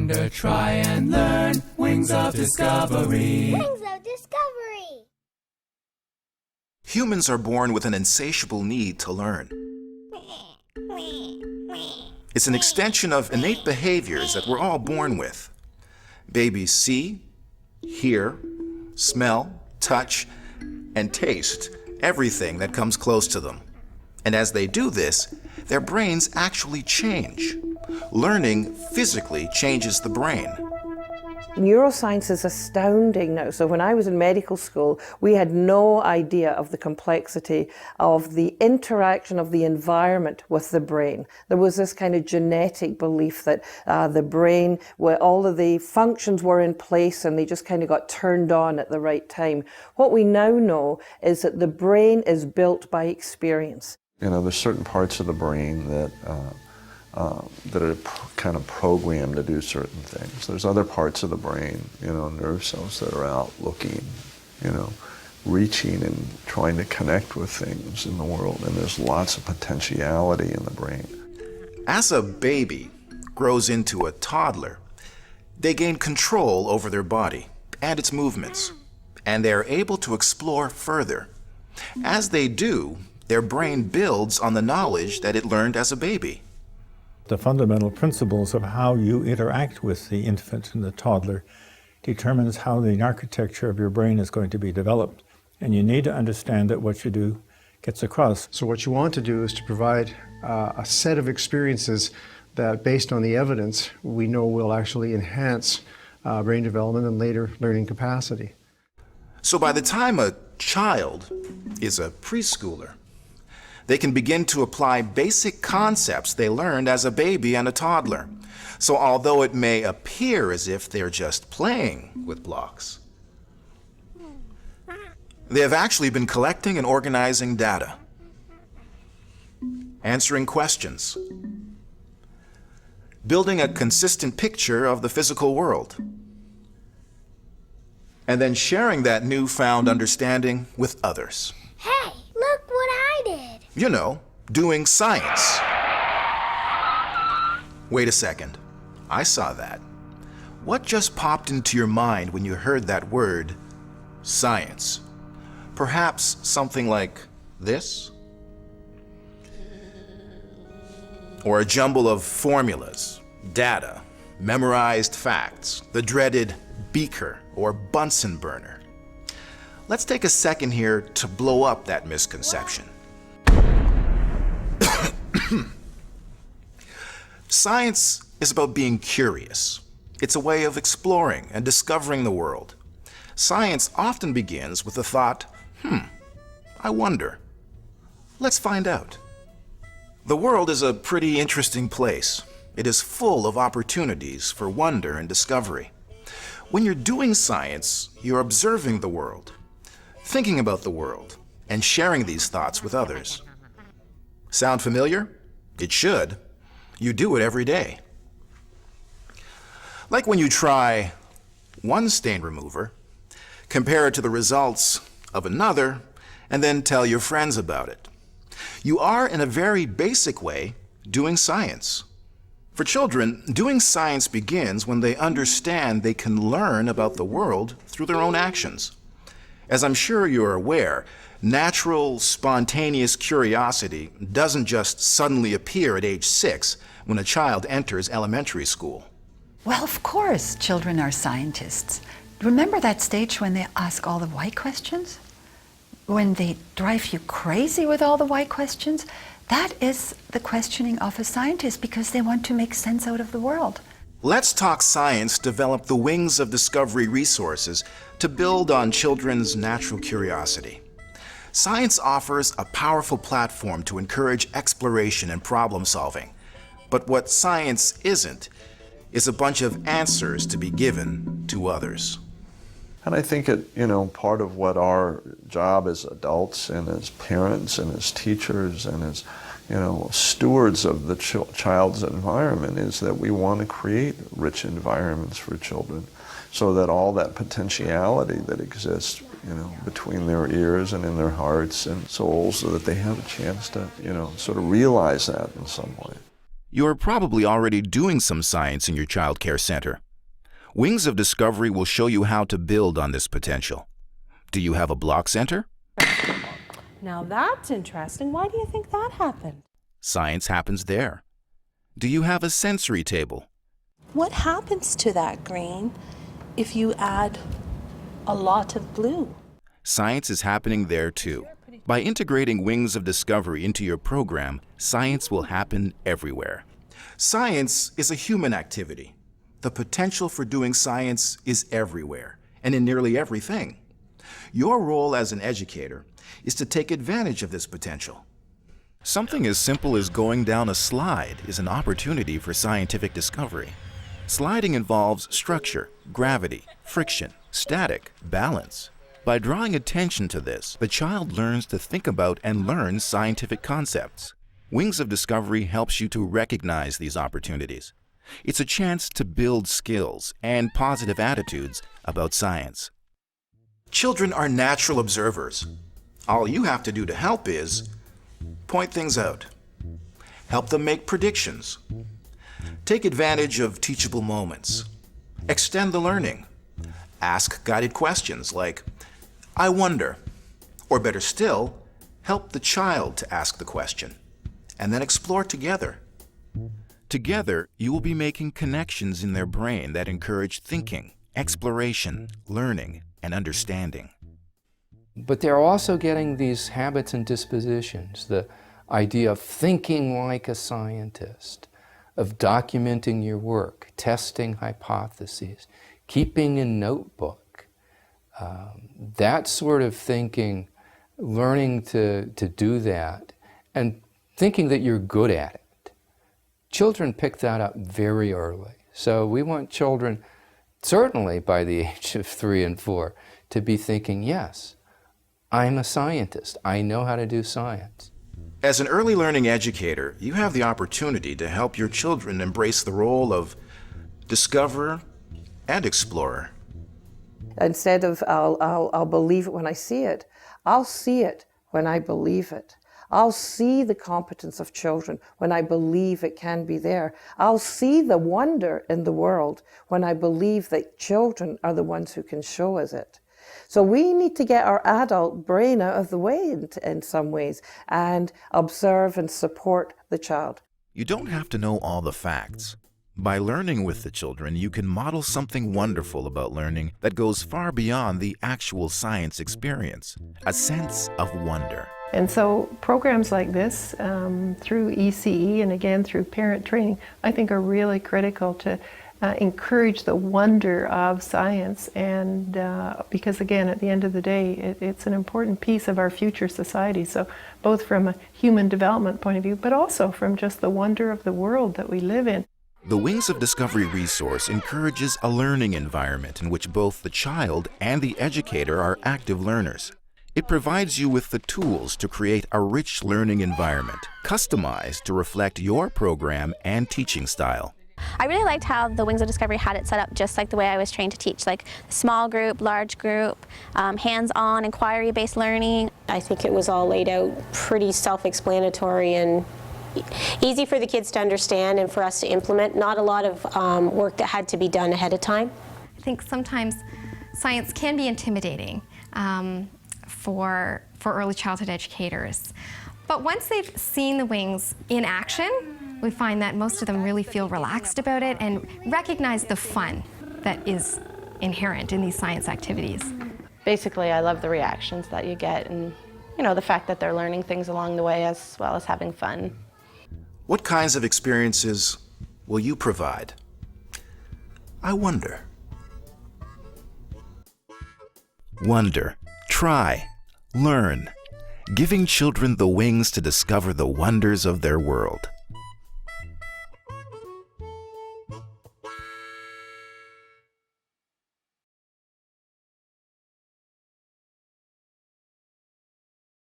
wonder, try and learn. Wings of discovery. Wings of discovery. Humans are born with an insatiable need to learn. It's an extension of innate behaviors that we're all born with. Babies see, hear, smell, touch, and taste everything that comes close to them. And as they do this, their brains actually change. Learning physically changes the brain. Neuroscience is astounding now. So when I was in medical school, we had no idea of the complexity of the interaction of the environment with the brain. There was this kind of genetic belief that the brain, where all of the functions were in place and they just kind of got turned on at the right time. What we now know is that the brain is built by experience. You know, there's certain parts of the brain that are kind of programmed to do certain things. There's other parts of the brain, you know, nerve cells that are out looking, you know, reaching and trying to connect with things in the world. And there's lots of potentiality in the brain. As a baby grows into a toddler, they gain control over their body and its movements, and they are able to explore further. As they do, their brain builds on the knowledge that it learned as a baby. The fundamental principles of how you interact with the infant and the toddler determines how the architecture of your brain is going to be developed. And you need to understand that what you do gets across. So what you want to do is to provide a set of experiences that, based on the evidence, we know will actually enhance brain development and later learning capacity. So by the time a child is a preschooler, they can begin to apply basic concepts they learned as a baby and a toddler. So although it may appear as if they're just playing with blocks, they have actually been collecting and organizing data, answering questions, building a consistent picture of the physical world, and then sharing that newfound understanding with others. Hey, look what I did. You know, doing science. Wait a second. I saw that. What just popped into your mind when you heard that word, science? Perhaps something like this? Or a jumble of formulas, data, memorized facts, the dreaded beaker or Bunsen burner. Let's take a second here to blow up that misconception. Science is about being curious. It's a way of exploring and discovering the world. Science often begins with the thought, I wonder. Let's find out. The world is a pretty interesting place. It is full of opportunities for wonder and discovery. When you're doing science, you're observing the world, thinking about the world, and sharing these thoughts with others. Sound familiar? It should. You do it every day. Like when you try one stain remover, compare it to the results of another, and then tell your friends about it. You are, in a very basic way, doing science. For children, doing science begins when they understand they can learn about the world through their own actions. As I'm sure you're aware, natural, spontaneous curiosity doesn't just suddenly appear at age 6 when a child enters elementary school. Well, of course, children are scientists. Remember that stage when they ask all the why questions? When they drive you crazy with all the why questions? That is the questioning of a scientist because they want to make sense out of the world. Let's Talk Science developed the Wings of Discovery resources to build on children's natural curiosity. Science offers a powerful platform to encourage exploration and problem solving. But what science isn't is a bunch of answers to be given to others. And I think part of what our job as adults and as parents and as teachers and as, stewards of the child's environment is that we want to create rich environments for children so that all that potentiality that exists, between their ears and in their hearts and souls so that they have a chance to, sort of realize that in some way. You're probably already doing some science in your child care center. Wings of Discovery will show you how to build on this potential. Do you have a block center? Now that's interesting. Why do you think that happened? Science happens there. Do you have a sensory table? What happens to that green if you add a lot of blue? Science is happening there too. By integrating Wings of Discovery into your program, science will happen everywhere. Science is a human activity. The potential for doing science is everywhere and in nearly everything. Your role as an educator is to take advantage of this potential. Something as simple as going down a slide is an opportunity for scientific discovery. Sliding involves structure, gravity, friction, static, balance. By drawing attention to this, the child learns to think about and learn scientific concepts. Wings of Discovery helps you to recognize these opportunities. It's a chance to build skills and positive attitudes about science. Children are natural observers. All you have to do to help is point things out, help them make predictions, take advantage of teachable moments, extend the learning, ask guided questions like, "I wonder," or better still, help the child to ask the question, and then explore together. Together, you will be making connections in their brain that encourage thinking, exploration, learning, and understanding. But they're also getting these habits and dispositions, the idea of thinking like a scientist, of documenting your work, testing hypotheses, keeping a notebook. That sort of thinking, learning to do that, and thinking that you're good at it. Children pick that up very early. So we want children, certainly by the age of 3 and 4, to be thinking, yes, I'm a scientist. I know how to do science. As an early learning educator, you have the opportunity to help your children embrace the role of discoverer and explorer. Instead of I'll believe it when I see it, I'll see it when I believe it. I'll see the competence of children when I believe it can be there. I'll see the wonder in the world when I believe that children are the ones who can show us it. So we need to get our adult brain out of the way in some ways and observe and support the child. You don't have to know all the facts. By learning with the children, you can model something wonderful about learning that goes far beyond the actual science experience, a sense of wonder. And so programs like this, through ECE and again through parent training, I think are really critical to encourage the wonder of science, and because again, at the end of the day, it's an important piece of our future society. So both from a human development point of view, but also from just the wonder of the world that we live in. The Wings of Discovery resource encourages a learning environment in which both the child and the educator are active learners. It provides you with the tools to create a rich learning environment, customized to reflect your program and teaching style. I really liked how the Wings of Discovery had it set up just like the way I was trained to teach, like small group, large group, hands-on, inquiry-based learning. I think it was all laid out pretty self-explanatory and easy for the kids to understand and for us to implement. Not a lot of work that had to be done ahead of time. I think sometimes science can be intimidating for early childhood educators. But once they've seen the Wings in action, we find that most of them really feel relaxed about it and recognize the fun that is inherent in these science activities. Basically, I love the reactions that you get and, the fact that they're learning things along the way as well as having fun. What kinds of experiences will you provide? I wonder. Wonder, try, learn, giving children the wings to discover the wonders of their world.